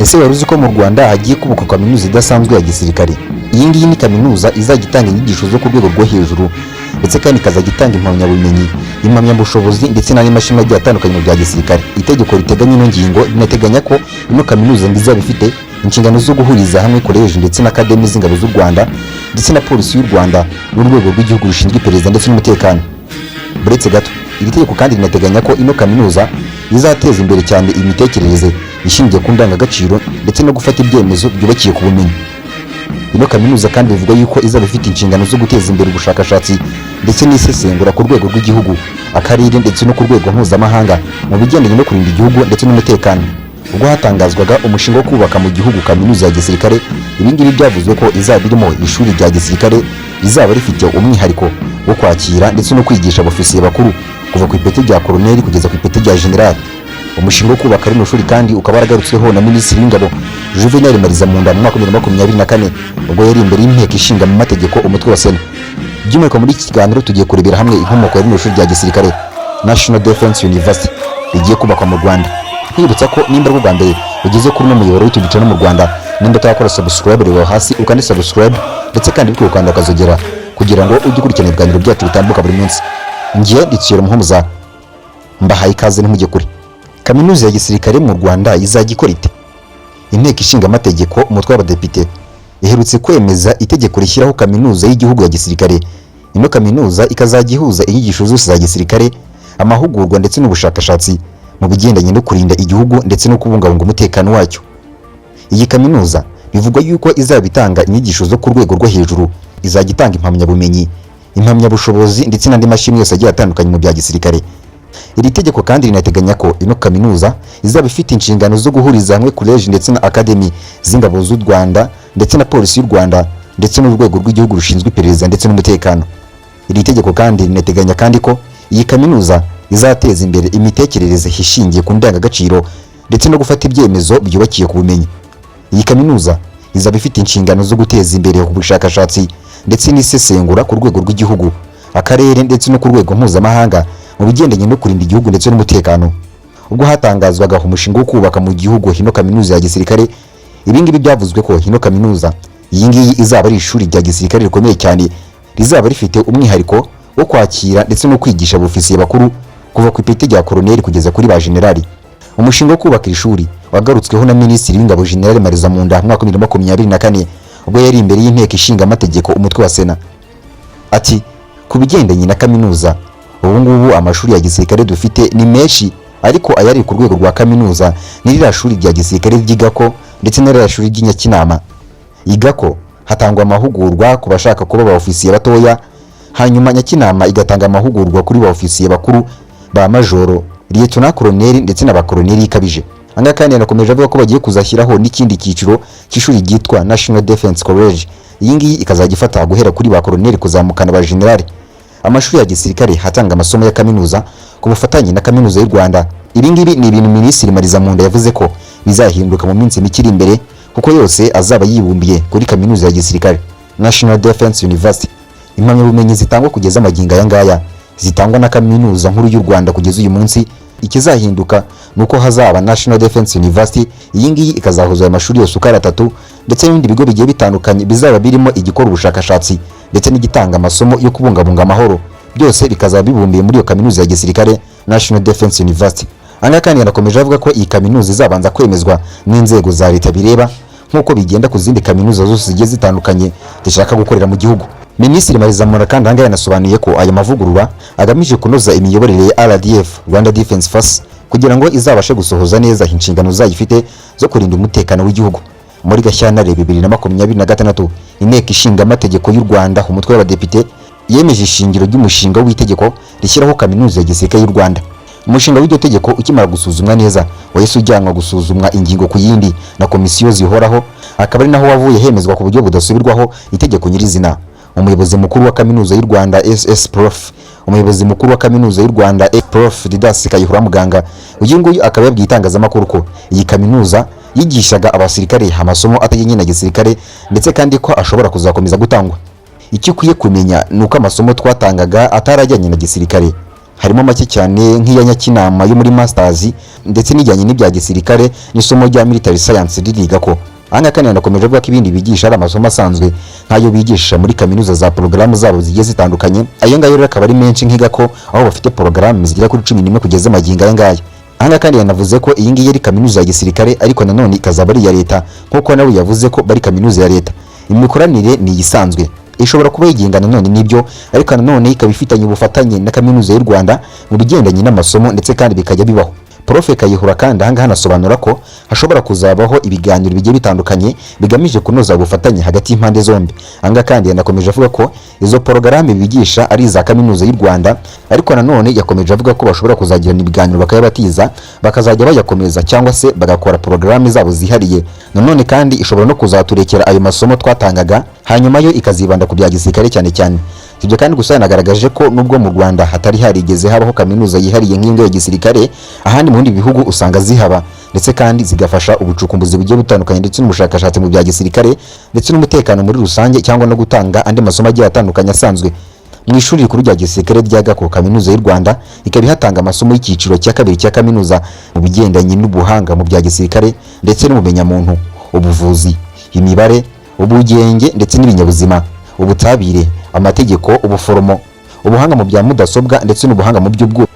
Ese wari uzi ko mu Rwanda hagiye kubakwa kaminuza idasanzwe ya gisirikare? Iyi ngiyi ni kaminuza izajya itanga inyigisho zo ku rwego rwo hejuru ndetse kandi ikazajya itanga impamyabumenyi, impamyabushobozi ndetse n'andi mashami agiye atandukanye mu bya gisirikare. Itegeko riteganya ino ngingo rinateganya ko ino kaminuza izaba ifite inshingano zo guhuriza hamwe koleji ndetse n'akademi z'ingabo z'u Rwanda ndetse na polisi y'u Rwanda n'urwego rw'igihugu rushinzwe iperereza ndetse n'umutekano. Buretse gato, iri tegeko kandi rinateganya ko ino kaminuza izateza imbere cyane imitekerereze ishingiye ku ndangagaciro ndetse no gufata ibyemezo byubakiye ku bumenyi. Ino kaminuza kandi bivuga yuko izaba ifite inshingano zo guteza imbere ubushakashatsi ndetse n'isesengura ku rwego rw'igihugu, akarere ndetse no ku rwego mpuzamahanga mu bigendanye no kurinda igihugu ndetse n'umutekano. Ubwo hatangazwaga umushinga wo kubaka mu gihugu kaminuza ya gisirikare, ibingibi byavuzwe ko izaba irimo ishuri rya gisirikare rizaba rifite umwihariko wo kwakira ndetse no kwigisha abofisiye bakuru kuva ku ipeti rya koloneli kugeza ku ipeti rya generali. Umushinga wo kubaka rino shuri kandi ukaba waragarutsweho na Minisitiri w'Ingabo Juvenal Marizamunda mu mwaka 2024 ubwo yari imbere y'inteko ishinga mu mategeko umutwe wa Sena. By'umwihariko muri iki kiganiro tugiye kurebera hamwe inkomoko ya rino shuri rya gisirikare National Defense University rigiye kubakwa mu Rwanda. Twibutsa ko nimba bwa mbere ugeze kuri no muyoboro w'itugicana mu Rwanda, nimba utakora subscribe rero hasi ukande subscribe ndetse kandi ukanda akazogera kugira ngo ujye ukurikirana ibiganiro byacu bitambuka buri munsi. Ngiye Ditsiyero Muhumuza mbahaye ikaze n'imujye kuri. Kaminuza ya gisirikare mu Rwanda izajya ikora ite? Inteko ishinga amategeko umutwe w'abadepite iherutse kwemeza itegeko rishyiraho kaminuza y'igihugu ya gisirikare. Ino kaminuza ikazajya ihuza inyigisho zose za gisirikare, amahugurwa ndetse n'ubushakashatsi mu bigendanye no kurinda igihugu ndetse no kubungabunga umutekano wacyo. Iyi kaminuza bivugwa yuko izaba itanga inyigisho zo ku rwego rwo hejuru, izajya itanga impamyabumenyi, impamyabushobozi ndetse n'andi mashami yose agiye atandukanye mu bya gisirikare. Iri tegeko kandi rinateganya ko ino kaminuza izaba ifite inshingano zo guhuriza hamwe koleji ndetse na akademi z'ingabo z'u Rwanda ndetse na polisi y'u Rwanda ndetse n'urwego rw'igihugu rushinzwe iperereza ndetse n'umutekano. Iri tegeko kandi rinateganya kandi ko iyi kaminuza izateza imbere imitekerereze ishingiye ku ndangagaciro ndetse no gufata ibyemezo byubakiye ku bumenyi. Iyi kaminuza izaba ifite inshingano zo guteza imbere ubushakashatsi ndetse n'isesengura ku rwego rw'igihugu, akarere ndetse no ku rwego mpuzamahanga mu bigendanye no kurinda igihugu ndetse n'umutekano. Ubwo hatangazwaga umushinga wo kubaka mu gihugu hino kaminuza ya gisirikare, ibingibi byavuzwe ko hino kaminuza iyi ngiyi izaba ari ishuri rya gisirikare rikomeye cyane, rizaba rifite umwihariko wo kwakira ndetse no kwigisha abofisiye bakuru kuva ku ipeti rya koloneli kugeza kuri ba generali. Umushinga wo kubaka iri shuri wagarutsweho na Minisitiri w'Ingabo General Marizamunda mu mwaka 2024 ubwo yari imbere y'inteko ishinga amategeko umutwe wa Sena. Ati ku bigendanye na kaminuza, ubu ngubu amashuri ya gisirikare dufite ni menshi, ariko ayari ku rwego rwa kaminuza ni ririya shuri rya gisirikare ry'Igako ndetse n'iriya shuri ry'Inyakinama. Igako hatangwa amahugurwa ku bashaka kuba ba ofisiye batoya, hanyuma Nyakinama igatanga amahugurwa kuri ba ofisiye bakuru ba majoro, lieutenant colonel ndetse na ba koloneli ikabije. Anga kandi yanakomeje avuga ko bagiye kuzashyiraho n'ikindi cyiciro cy'ishuri ryitwa National Defense College. Iyi ngiyi ikazajya ifata guhera kuri ba koloneli kuzamukana ba generali. Amashuri ya gisirikare hatanga amasomo ya kaminuza ku bufatanye na kaminuza y'u Rwanda. Ibingibi ni ibintu Minisitiri Marizamunda yavuze ko bizahinduka mu minsi mikiri imbere, kuko yose azaba yibumbiye kuri kaminuza ya gisirikare National Defense University. Impamyabumenyi zitangwa kugeza amagingo aya ngaya zitangwa na kaminuza nkuru y'u Rwanda kugeza uyu munsi. Ikizahinduka nuko hazaba National Defense University, iyi ngiyi ikazahuza amashuri yose uko ari atatu ndetse n'ibindi bigo bigiye bitandukanye bizaba birimo igikora ubushakashatsi ndetse n'igitanga amasomo yo kubungabunga amahoro, byose bikazaba bibumbiye muri iyo kaminuza ya gisirikare National Defense University. Anga kandi yanakomeje avuga ko iyi kaminuza izabanza kwemezwa n'inzego za leta bireba nk'uko bigenda ku zindi kaminuza zose zigiye zitandukanye zishaka gukorera mu gihugu. Minisitiri Marizamunda kandi anga yanasobanuye ko aya mavugurura agamije kunoza imiyoborere ya RDF Rwanda Defense Force kugira ngo izabashe gusohoza neza inshingano zayifite zo kurinda umutekano w'igihugu. Muri Gashyantare 2026 inteko ishinga amategeko y'u Rwanda umutwe w'abadepite yemeje ishingiro ry'umushinga w'itegeko rishyiraho kaminuza ya gisirikare y'u Rwanda. Umushinga w'iryo tegeko ukimara gusuzumwa neza wahise ujyanwa gusuzumwa ingingo ku yindi na komisiyo zihoraho, akaba ari naho wavuye hemezwa ku buryo budasubirwaho itegeko nyirizina. Umuyobozi mukuru wa kaminuza y'u Rwanda umuyobozi mukuru wa kaminuza y'u Rwanda Prof Didas Kayihura Muganga, uyu nguyu akaba yabwiye itangazamakuru ko iyi kaminuza yigishaga abasirikare amasomo atajyanye na gisirikare ndetse kandi ko ashobora kuzakomeza gutangwa. Icyo ukwiye kumenya nuko amasomo twatangaga atarajyanye na gisirikare harimo make cyane nk'iya Nyakinama yo muri Masters ndetse n'ijyanye n'ibya gisirikare n'isomo rya Military Science ririga ko. Anga kandi yanakomeje avuga ko ibindi bigisha ari amasomo asanzwe nk'ayo bigisha muri kaminuza za porogaramu zabo zigiye zitandukanye. Ayo ngayo rero akaba ari menshi nk'iga ko aho bafite porogaramu zigera kuri 11 kugeza magingo aya ngaya. Anga kandi yanavuze ko iyi ngiyi ari kaminuza ya gisirikare ariko nanone ikazaba ari iya leta nk'uko nawe yavuze ko bari kaminuza ya leta. Imikoranire ni iyisanzwe ishobora kuba yigenga nanone n'ibyo ariko nanone ikaba ifitanye ubufatanye na kaminuza y'u Rwanda mu bigendanye n'amasomo ndetse kandi bikajya bibaho. Prof Kayihura kandi aha ngaha anasobanura ko hashobora kuzabaho ibiganiro bigiye bitandukanye bigamije kunoza ubufatanye hagati y'impande zombi. Anga kandi yanakomeje avuga ko izo porogaramu bigisha ari za kaminuza y'u Rwanda ariko nanone yakomeje avuga ko bashobora kuzagirana ibiganiro bakayabatiza bakazajya bayakomeza cyangwa se bagakora porogaramu zabo zihariye. Nanone kandi ishobora no kuzaturekera ayo masomo twatangaga hanyuma yo ikazibanda ku bya gisirikare cyane cyane. Ibyo kandi gusa yanagaragaje ko nubwo mu Rwanda hatari harigeze habaho kaminuza yihariye nk'ingo ya gisirikare, ahandi mu bindi bihugu usanga zihaba ndetse kandi zigafasha ubucukumbuzi bugiye butandukanye ndetse n'umushakashatsi mu bya gisirikare ndetse n'umutekano muri rusange cyangwa no gutanga andi masomo agiye atandukanye asanzwe. Mu ishuri rikuru rya gisirikare rya Gako kaminuza y'u Rwanda ikaba ihatanga amasomo y'icyiciro cya kabiri cya kaminuza mu bigendanye n'ubuhanga mu bya gisirikare ndetse n'ubumenyamuntu, ubuvuzi, imibare, ubugenge ndetse n'ibinyabuzima, ubutabire, amategeko, ubuforomo, ubuhanga mu bya mudasobwa ndetse n'ubuhanga mu by'ubwubatsi.